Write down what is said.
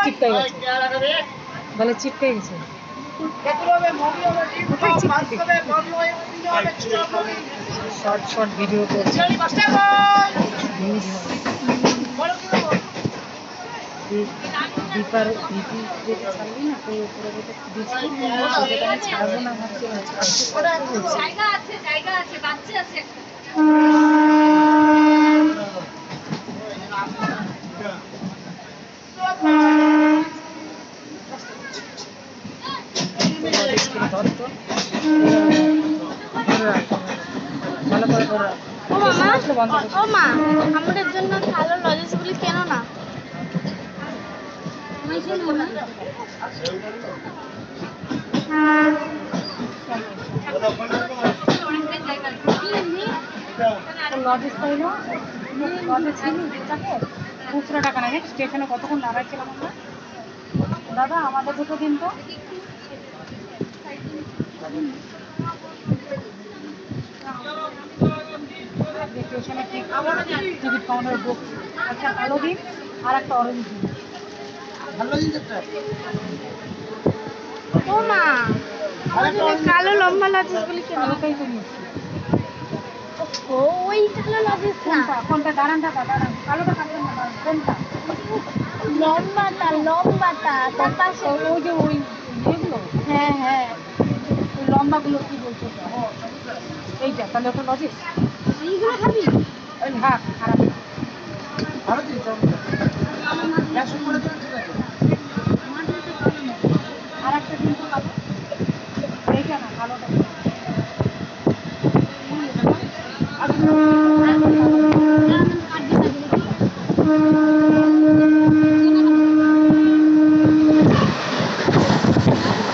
চিপকাই গেছে বলে চিপকাই গেছে শর্ট শর্ট ভিডিও করছে দীপার ভিপি যেটা ছাড়বি না তুই উপরে যেটা দিচ্ছি সেটা আমি ছাড়বো না ভাবছিলাম জায়গা আছে বাচ্চা আছে ভালো করে ধরে ও মা আমাদের জন্য কালো লজেসগুলি কেন না লজেস পাইল লজে ছিলি টাকা খুচরো টাকা নেই স্টেশনে কতক্ষণ দাঁড়াচ্ছিলাম আমরা দাদা আমাদের দুটো দিন তো স্টেশনে টিকিট কাউন্টারে বুক একটা কালো দিন আর একটা অরেঞ্জ দিন ও মা কালো লম্বা লজেসগুলি কেন কালোটাই তো নিচ্ছি ও ওই কালো লজেস না কোনটা দাঁড়ান কালোটা কাটবেন না কোনটা লম্বাটা তার পাশে ওই যে ওই এগুলো হ্যাঁ হ্যাঁ ওই লম্বাগুলো কি বলছো এইটা তাহলে ওটা লজিক এইগুলো খাবি ওই হ্যাঁ খারাপ ভালো জিনিস